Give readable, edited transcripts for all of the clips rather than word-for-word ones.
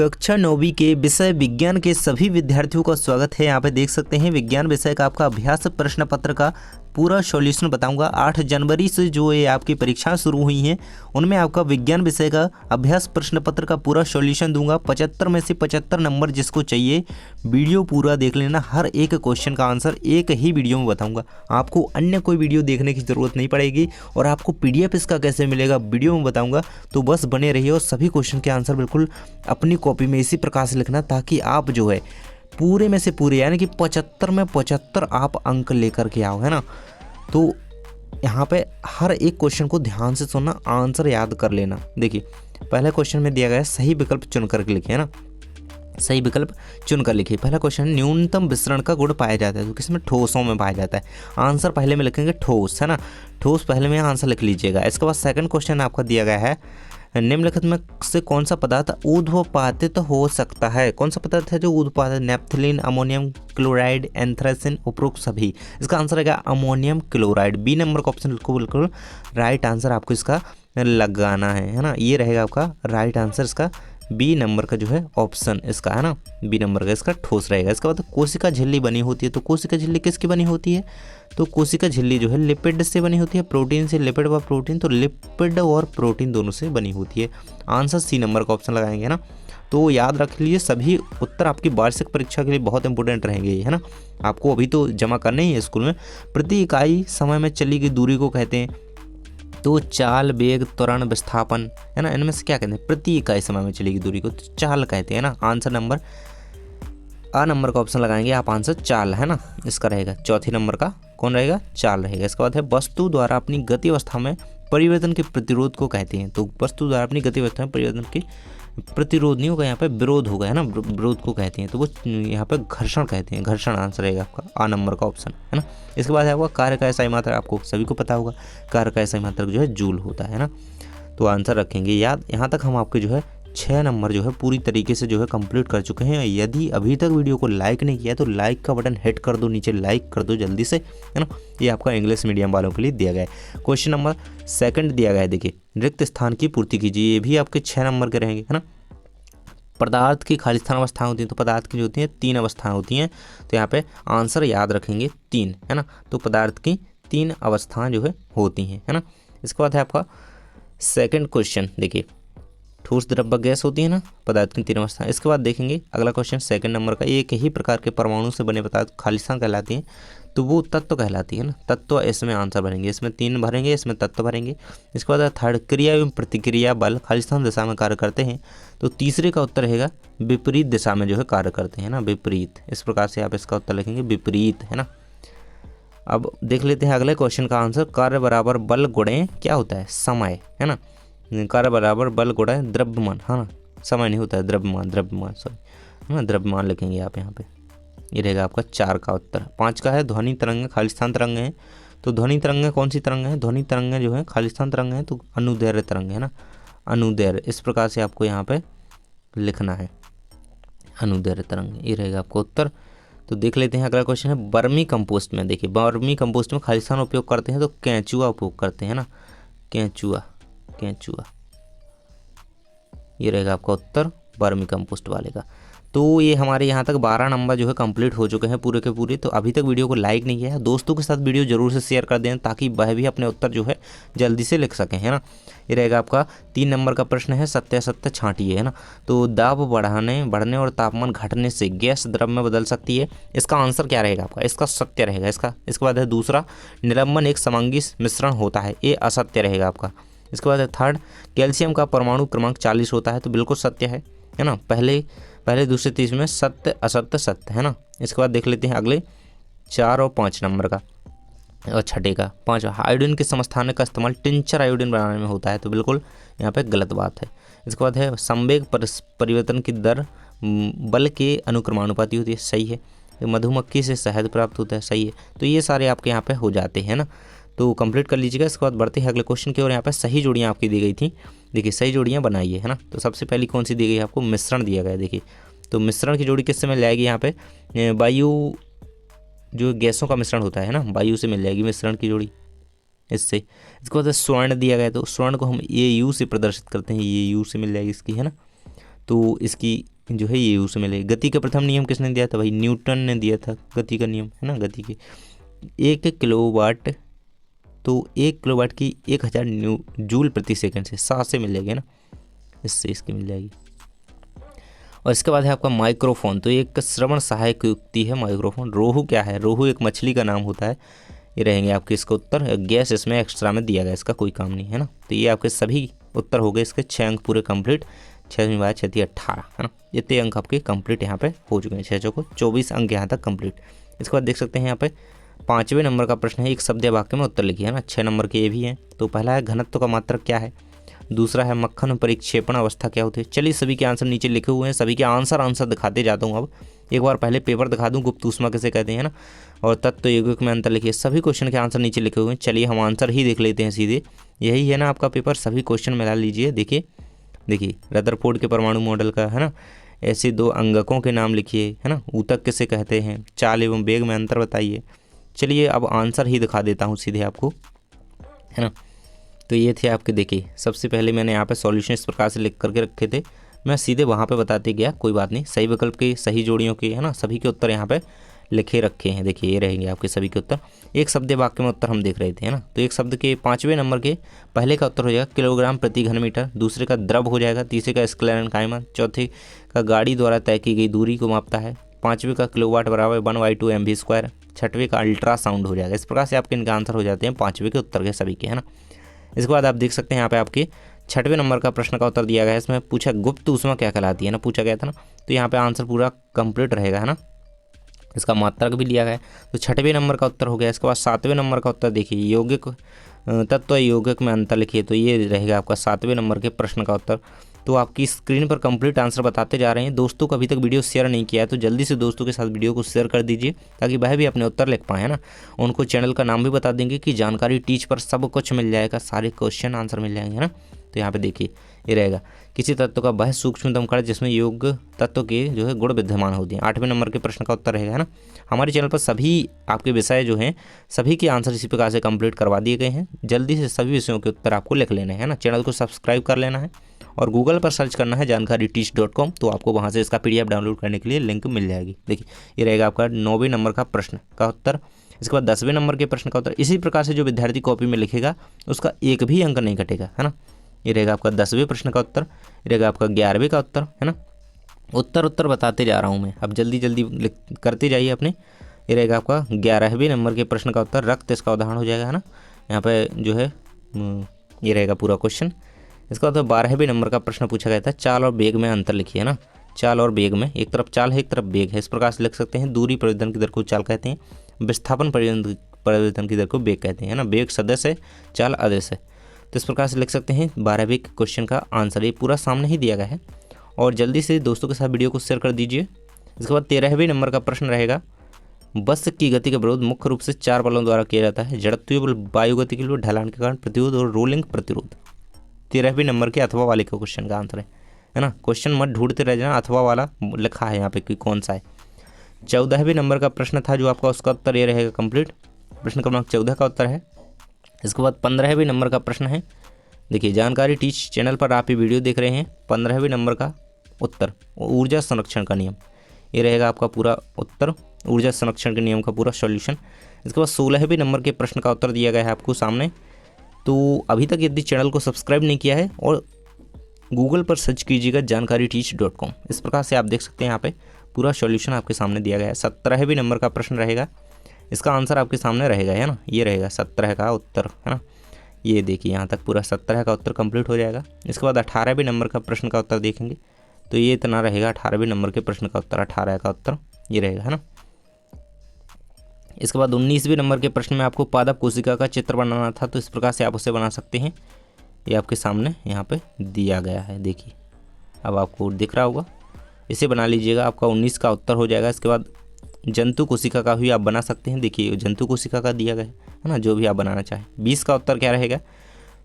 कक्षा 9वीं के विषय विज्ञान के सभी विद्यार्थियों का स्वागत है। यहाँ पे देख सकते हैं विज्ञान विषय का आपका अभ्यास प्रश्न पत्र का पूरा सॉल्यूशन बताऊंगा। 8 जनवरी से जो ये आपकी परीक्षाएं शुरू हुई हैं उनमें आपका विज्ञान विषय का अभ्यास प्रश्न पत्र का पूरा सॉल्यूशन दूंगा। 75 में से 75 नंबर जिसको चाहिए वीडियो पूरा देख लेना। हर एक क्वेश्चन का आंसर एक ही वीडियो में बताऊंगा, आपको अन्य कोई वीडियो देखने की ज़रूरत नहीं पड़ेगी। और आपको PDF इसका कैसे मिलेगा वीडियो में बताऊँगा, तो बस बने रहिए और सभी क्वेश्चन के आंसर बिल्कुल अपनी कॉपी में इसी प्रकार से लिखना, ताकि आप जो है पूरे में से पूरे यानी कि 75 में 75 आप अंक लेकर के आओ, है ना। तो यहाँ पे हर एक क्वेश्चन को ध्यान से सुनना, आंसर याद कर लेना। देखिए पहले क्वेश्चन में दिया गया है सही विकल्प चुन करके लिखिए, है ना। सही विकल्प चुन कर लिखिए। पहला क्वेश्चन, न्यूनतम विसरण का गुण पाया जाता है तो किसमें? ठोसों में पाया जाता है। आंसर पहले में लिखेंगे ठोस, है ना। ठोस पहले में आंसर लिख लीजिएगा। इसके बाद सेकंड क्वेश्चन आपका दिया गया है, निम्नलिखित में से कौन सा पदार्थ ऊर्ध्वपातित हो सकता है? कौन सा पदार्थ है जो ऊर्ध्वपातित? नेफ्थलीन, अमोनियम क्लोराइड, एंथ्रासिन, उपरोक्त सभी। इसका आंसर रहेगा अमोनियम क्लोराइड। बी नंबर का ऑप्शन बिल्कुल राइट आंसर आपको इसका लगाना है ना। ये रहेगा आपका राइट आंसर, इसका बी नंबर का जो है ऑप्शन इसका, है ना। बी नंबर का इसका ठोस रहेगा। इसके बाद कोशिका झिल्ली बनी होती है तो कोशिका झिल्ली किसकी बनी होती है? तो कोशिका झिल्ली जो है लिपिड से बनी होती है, प्रोटीन से। लिपिड व प्रोटीन, तो लिपिड और प्रोटीन दोनों से बनी होती है। आंसर सी नंबर का ऑप्शन लगाएंगे ना। तो याद रख लीजिए सभी उत्तर आपकी वार्षिक परीक्षा के लिए बहुत इंपॉर्टेंट रहेंगे, है ना। आपको अभी तो जमा करने ही है स्कूल में। प्रति इकाई समय में चली गई दूरी को कहते हैं तो चाल, वेग, त्वरण, विस्थापन, है ना। इनमें से क्या कहते हैं? प्रति इकाई समय में चली गई दूरी को तो चाल कहते हैं ना। आंसर नंबर आ नंबर का ऑप्शन लगाएंगे आप, आंसर चाल, है ना। इसका रहेगा चौथी नंबर का कौन रहेगा? चाल रहेगा। इसके बाद है वस्तु द्वारा अपनी गति अवस्था में परिवर्तन के प्रतिरोध को कहते हैं तो वस्तु द्वारा अपनी गति अवस्था में परिवर्तन की प्रतिरोध नहीं होगा, यहाँ पे विरोध होगा, है ना। विरोध को कहते हैं तो वो यहाँ पे घर्षण कहते हैं। घर्षण आंसर रहेगा आपका आ नंबर का ऑप्शन, है ना। इसके बाद है आपका कार्य का SI मात्रक, आपको सभी को पता होगा कार्य का SI मात्रक जो है जूल होता है ना। तो आंसर रखेंगे याद। यहाँ तक हम आपके जो है 6 नंबर जो है पूरी तरीके से जो है कंप्लीट कर चुके हैं। यदि अभी तक वीडियो को लाइक नहीं किया तो लाइक का बटन हिट कर दो, नीचे लाइक कर दो जल्दी से, है ना। ये आपका इंग्लिश मीडियम वालों के लिए दिया गया है। क्वेश्चन नंबर 2 दिया गया है, देखिए रिक्त स्थान की पूर्ति कीजिए। ये भी आपके 6 नंबर के रहेंगे, है ना। पदार्थ की खाली स्थान अवस्थाएं होती हैं तो पदार्थ की जो होती हैं 3 अवस्थाएं होती हैं, तो यहाँ पे आंसर याद रखेंगे 3, है ना। तो पदार्थ की 3 अवस्थाएं जो है होती हैं, है ना। इसके बाद है आपका सेकंड क्वेश्चन, देखिए ठोस, द्रव्य, गैस होती है ना पदार्थ की 3 अवस्थाएं। इसके बाद देखेंगे अगला क्वेश्चन सेकंड नंबर का, एक ही प्रकार के परमाणु से बने पदार्थ खाली स्थान कहलाती हैं तो वो तत्व कहलाती है ना। तत्व इसमें आंसर भरेंगे, इसमें 3 भरेंगे, इसमें तत्व भरेंगे। इसके बाद थर्ड, क्रिया एवं प्रतिक्रिया बल खाली स्थान दिशा में कार्य करते हैं तो तीसरे का उत्तर रहेगा विपरीत दिशा में जो है कार्य करते हैं ना, विपरीत। इस प्रकार से आप इसका उत्तर लिखेंगे विपरीत, है ना। अब देख लेते हैं अगले क्वेश्चन का आंसर, कार्य बराबर बल गुणे क्या होता है? समय, है ना। कार्य बराबर बल गुणा द्रव्यमान, है ना। समय नहीं होता है, द्रव्यमान सॉरी, है ना। द्रव्यमान लिखेंगे आप यहाँ पे। ये रहेगा आपका 4 का उत्तर। 5 का है ध्वनि तरंग, खाली स्थान तरंग है तो ध्वनि तरंग कौन सी तरंग है? ध्वनि तरंग जो है खाली स्थान तरंग है तो अनुदैर्घ्य तरंग, है ना। अनुदैर्घ्य, इस प्रकार से आपको यहाँ पे लिखना है, अनुदैर्घ्य तरंग। ये रहेगा आपका उत्तर। तो देख लेते हैं अगला क्वेश्चन है वर्मी कंपोस्ट में। देखिए वर्मी कंपोस्ट में खाली स्थान उपयोग करते हैं तो केंचुआ उपयोग करते हैं ना, केंचुआ। ये रहेगा आपका उत्तर वर्मी कंपोस्ट वाले का। तो ये हमारे यहाँ तक 12 नंबर जो है कंप्लीट हो चुके हैं पूरे के पूरे। तो अभी तक वीडियो को लाइक नहीं किया है, दोस्तों के साथ वीडियो जरूर से शेयर कर दें ताकि वह भी अपने उत्तर जो है जल्दी से लिख सकें, है ना। ये रहेगा आपका 3 नंबर का प्रश्न है, सत्यासत्य छांटिए, है ना। तो दाब बढ़ने और तापमान घटने से गैस द्रव में बदल सकती है। इसका आंसर क्या रहेगा आपका? इसका सत्य रहेगा इसका। इसके बाद है दूसरा, निलंबन एक समांगी मिश्रण होता है, ये असत्य रहेगा आपका। इसके बाद है थर्ड, कैल्शियम का परमाणु क्रमांक 40 होता है तो बिल्कुल सत्य है ना। पहले दूसरे तीसरे में सत्य असत्य सत्य, है ना। इसके बाद देख लेते हैं अगले 4 और 5 नंबर का और छठे का 5, आयोडीन के समस्थानिक का इस्तेमाल टिंचर आयोडीन बनाने में होता है तो बिल्कुल यहाँ पे गलत बात है। इसके बाद है संवेग परिवर्तन की दर बल के अनुक्रमानुपाती होती है, सही है। मधुमक्खी से शहद प्राप्त होता है, सही है। तो ये सारे आपके यहाँ पे हो जाते हैं ना, तो कंप्लीट कर लीजिएगा। इसके बाद बढ़ते हैं अगले क्वेश्चन की ओर। यहाँ पे सही जोड़ियाँ आपकी दी गई थी, देखिए सही जोड़ियाँ बनाइए, है ना। तो सबसे पहली कौन सी दी गई आपको? मिश्रण दिया गया है, देखिए तो मिश्रण की जोड़ी किससे मिल जाएगी? यहाँ पे वायु जो गैसों का मिश्रण होता है ना, वायु से मिल जाएगी मिश्रण की जोड़ी इससे। इसके बाद स्वर्ण दिया गया तो स्वर्ण को हम AU से प्रदर्शित करते हैं, AU से मिल जाएगी इसकी, है ना। तो इसकी जो है ये उससे मिलेगी। गति का प्रथम नियम किसने दिया था भाई? न्यूटन ने दिया था गति का नियम, है ना। गति के 1 किलोवाट, तो 1 किलोवाट की 1000 जूल प्रति सेकंड से 7 से मिल जाएगी ना, इससे इसकी मिल जाएगी। और इसके बाद है आपका माइक्रोफोन, तो एक श्रवण सहायक युक्ति है माइक्रोफोन। रोहू क्या है? रोहू एक मछली का नाम होता है। ये रहेंगे आपके इसका उत्तर। गैस इसमें एक्स्ट्रा में दिया गया, इसका कोई काम नहीं है ना। तो ये आपके सभी उत्तर हो गए, इसके 6 अंक पूरे कंप्लीट। 6 बाय 6 18, है ना। इतने अंक आपके कंप्लीट यहाँ पे हो चुके हैं। 6 चौको 24 अंक यहाँ तक कंप्लीट। इसके बाद देख सकते हैं यहाँ पे 5वें नंबर का प्रश्न है, एक शब्द या वाक्य में उत्तर लिखिए, है ना। 6 नंबर के ये भी हैं। तो पहला है घनत्व का मात्रक क्या है, दूसरा है मक्खन परिक्षेपण अवस्था क्या होती है। चलिए सभी के आंसर नीचे लिखे हुए हैं, सभी के आंसर दिखाते जाता हूँ। अब एक बार पहले पेपर दिखा दूँ, गुप्त ऊष्मा किसे कहते हैं ना, और तत्व यौगिक में अंतर लिखिए। सभी क्वेश्चन के आंसर नीचे लिखे हुए हैं। चलिए हम आंसर ही देख लेते हैं सीधे, यही है ना आपका पेपर। सभी क्वेश्चन मिला लीजिए। देखिए रदरफोर्ड के परमाणु मॉडल का, है ना। ऐसे 2 अंगकों के नाम लिखिए, है ना। ऊतक किसे कहते हैं, चाल एवं वेग में अंतर बताइए। चलिए अब आंसर ही दिखा देता हूँ सीधे आपको, है ना। तो ये थे आपके, देखिए सबसे पहले मैंने यहाँ पे सॉल्यूशन इस प्रकार से लिख करके रखे थे, मैं सीधे वहाँ पे बताते गया, कोई बात नहीं। सही विकल्प के सही जोड़ियों के, है ना, सभी के उत्तर यहाँ पे लिखे रखे हैं। देखिए ये रहेंगे आपके सभी के उत्तर। एक शब्द वाक्य में उत्तर हम देख रहे थे, है ना। तो एक शब्द के 5वें नंबर के पहले का उत्तर हो जाएगा किलोग्राम प्रति घन मीटर, दूसरे का द्रव हो जाएगा, तीसरे का स्क्लेरेनकाइमर, चौथे का गाड़ी द्वारा तय की गई दूरी को मापता है, 5वें का किलोवाट बराबर 1/2 MV², 6वें का अल्ट्रासाउंड हो जाएगा। इस प्रकार से आपके इनका आंसर हो जाते हैं 5वें के उत्तर के सभी के, है ना। इसके बाद आप देख सकते हैं यहाँ पे आपके 6वें नंबर का प्रश्न का उत्तर दिया गया है। इसमें पूछा गुप्त ऊष्मा क्या कहलाती है ना, पूछा गया था ना। तो यहाँ पे आंसर पूरा कंप्लीट रहेगा, है ना। इसका मात्रक भी लिया गया है। तो 6वें नंबर का उत्तर हो गया। इसके बाद 7वें नंबर का उत्तर देखिए, यौगिक तत्व यौगिक में अंतर लिखिए। तो ये रहेगा आपका 7वें नंबर के प्रश्न का उत्तर। तो आपकी स्क्रीन पर कंप्लीट आंसर बताते जा रहे हैं। दोस्तों को अभी तक वीडियो शेयर नहीं किया है तो जल्दी से दोस्तों के साथ वीडियो को शेयर कर दीजिए, ताकि वह भी अपने उत्तर लिख पाए, है ना। उनको चैनल का नाम भी बता देंगे कि जानकारी टीच पर सब कुछ मिल जाएगा, सारे क्वेश्चन आंसर मिल जाएंगे, है ना। तो यहाँ पे देखिए ये रहेगा, किसी तत्व का वह सूक्ष्मतम कण जिसमें योग तत्व के जो है गुण विद्यमान होते हैं। 8वें नंबर के प्रश्न का उत्तर रहेगा, है ना। हमारे चैनल पर सभी आपके विषय जो हैं सभी के आंसर इसी प्रकार से कंप्लीट करवा दिए गए हैं। जल्दी से सभी विषयों के उत्तर आपको लिख लेने हैं, ना। चैनल को सब्सक्राइब कर लेना है और गूगल पर सर्च करना है जानकारीटीच.com, तो आपको वहाँ से इसका PDF डाउनलोड करने के लिए लिंक मिल जाएगी। देखिए ये रहेगा आपका 9वें नंबर का प्रश्न का उत्तर। इसके बाद 10वें नंबर के प्रश्न का उत्तर। इसी प्रकार से जो विद्यार्थी कॉपी में लिखेगा उसका एक भी अंक नहीं कटेगा, है ना। ये रहेगा आपका 10वें प्रश्न का उत्तर। ये रहेगा आपका 11वें का उत्तर, है ना। उत्तर बताते जा रहा हूँ मैं, अब जल्दी जल्दी करते जाइए अपने। ये रहेगा आपका 11वें नंबर के प्रश्न का उत्तर। रक्त इसका उदाहरण हो जाएगा, है ना। यहाँ पे जो है ये रहेगा पूरा क्वेश्चन। इसका बाद 12वें नंबर का प्रश्न पूछा गया था, चाल और वेग में अंतर लिखिए, है ना। चाल और वेग में, एक तरफ चाल है एक तरफ वेग है, इस प्रकार से लिख सकते हैं। दूरी परिवर्तन की दर को चाल कहते हैं, विस्थापन परिवर्तन की दर को वेग कहते हैं, है ना। वेग सदिश है, चाल अदिश है। तो इस प्रकार से लिख सकते हैं 12वें क्वेश्चन का आंसर। ये पूरा सामने ही दिया गया है और जल्दी से दोस्तों के साथ वीडियो को शेयर कर दीजिए। इसके बाद 13वें नंबर का प्रश्न रहेगा, बस की गति का विरोध मुख्य रूप से 4 बलों द्वारा किया जाता है, जड़त्वीय बल, वायुगति के लिए, ढलान के कारण प्रतिरोध और रोलिंग प्रतिरोध। 13वें नंबर के अथवा वाले का क्वेश्चन का आंसर है ना। क्वेश्चन मत ढूंढते रह जाना, अथवा वाला लिखा है यहाँ पे कि कौन सा है। 14वें नंबर का प्रश्न था जो आपका, उसका उत्तर ये रहेगा कंप्लीट। प्रश्न क्रमांक 14 का उत्तर है। इसके बाद 15वें नंबर का प्रश्न है, देखिए जानकारी टीच चैनल पर आप ये वीडियो देख रहे हैं। 15वें नंबर का उत्तर, ऊर्जा संरक्षण का नियम, ये रहेगा आपका पूरा उत्तर, ऊर्जा संरक्षण के नियम का पूरा सॉल्यूशन। इसके बाद 16वें नंबर के प्रश्न का उत्तर दिया गया है आपको सामने। तो अभी तक यदि चैनल को सब्सक्राइब नहीं किया है और गूगल पर सर्च कीजिएगा जानकारीटीच.com, इस प्रकार से आप देख सकते हैं यहाँ पे पूरा सॉल्यूशन आपके सामने दिया गया है। 17वें नंबर का प्रश्न रहेगा, इसका आंसर आपके सामने रहेगा, है ना। ये रहेगा 17 का उत्तर, है ना। ये देखिए यहाँ तक पूरा 17 का उत्तर कंप्लीट हो जाएगा। इसके बाद 18वें नंबर का प्रश्न का उत्तर देखेंगे तो ये इतना रहेगा 18वें नंबर के प्रश्न का उत्तर, 18 का उत्तर ये रहेगा, है ना। इसके बाद 19वें नंबर के प्रश्न में आपको पादप कोशिका का चित्र बनाना था, तो इस प्रकार से आप उसे बना सकते हैं। ये आपके सामने यहाँ पे दिया गया है, देखिए अब आपको दिख रहा होगा, इसे बना लीजिएगा, आपका 19 का उत्तर हो जाएगा। इसके बाद जंतु कोशिका का भी आप बना सकते हैं, देखिए जंतु कोशिका का दिया गया है ना, जो भी आप बनाना चाहें। 20 का उत्तर क्या रहेगा,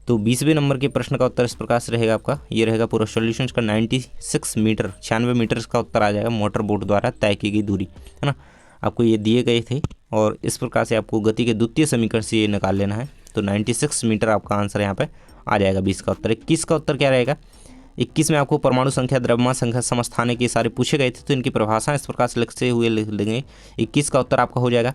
तो 20वें नंबर के प्रश्न का उत्तर इस प्रकार से रहेगा आपका, ये रहेगा पूरा सॉल्यूशन। इसका 96 मीटर 96 मीटर इसका उत्तर आ जाएगा, मोटर बोट द्वारा तय की गई दूरी, है ना। आपको ये दिए गए थे और इस प्रकार से आपको गति के द्वितीय समीकरण से ये निकाल लेना है। तो 96 मीटर आपका आंसर यहाँ पे आ जाएगा 20 का उत्तर। 21 का उत्तर क्या रहेगा, 21 में आपको परमाणु संख्या, द्रव्यमान संख्या, समस्थानिक ये सारे पूछे गए थे, तो इनकी परिभाषा इस प्रकार से लिखते हुए लिख लेंगे। 21 का उत्तर आपका हो जाएगा।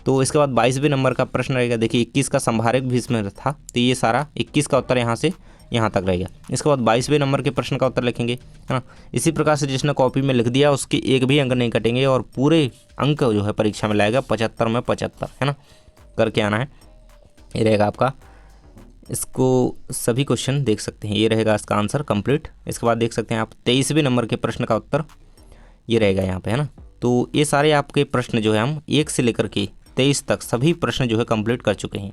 तो इसके बाद 22वें नंबर का प्रश्न रहेगा। देखिए 21 का संभारक भी इसमें था, तो ये सारा 21 का उत्तर यहाँ से यहाँ तक रहेगा। इसके बाद 22वें नंबर के प्रश्न का उत्तर लिखेंगे, है ना। इसी प्रकार से जिसने कॉपी में लिख दिया उसके एक भी अंक नहीं कटेंगे और पूरे अंक जो है परीक्षा में लाएगा 75 में 75, है ना, करके आना है। ये रहेगा आपका, इसको सभी क्वेश्चन देख सकते हैं, ये रहेगा इसका आंसर कंप्लीट। इसके बाद देख सकते हैं आप 23वें नंबर के प्रश्न का उत्तर ये रहेगा यहाँ पे, है ना। तो ये सारे आपके प्रश्न जो है हम 1 से लेकर के 23 तक सभी प्रश्न जो है कंप्लीट कर चुके हैं।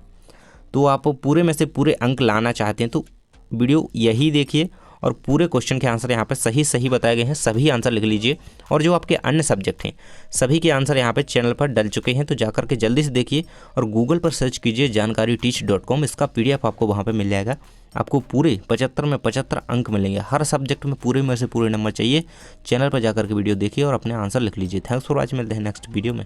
तो आप पूरे में से पूरे अंक लाना चाहते हैं तो वीडियो यही देखिए और पूरे क्वेश्चन के आंसर यहाँ पे सही सही बताए गए हैं, सभी आंसर लिख लीजिए। और जो आपके अन्य सब्जेक्ट हैं सभी के आंसर यहाँ पे चैनल पर डल चुके हैं, तो जाकर के जल्दी से देखिए और गूगल पर सर्च कीजिए जानकारीटीच.com, इसका PDF आपको वहाँ पे मिल जाएगा। आपको पूरे 75 में 75 अंक मिलेंगे, हर सब्जेक्ट में पूरे में से पूरे नंबर चाहिए। चैनल पर जाकर के वीडियो देखिए और अपने आंसर लिख लीजिए। थैंक्स फॉर वॉचिंग, मिलते हैं नेक्स्ट वीडियो में।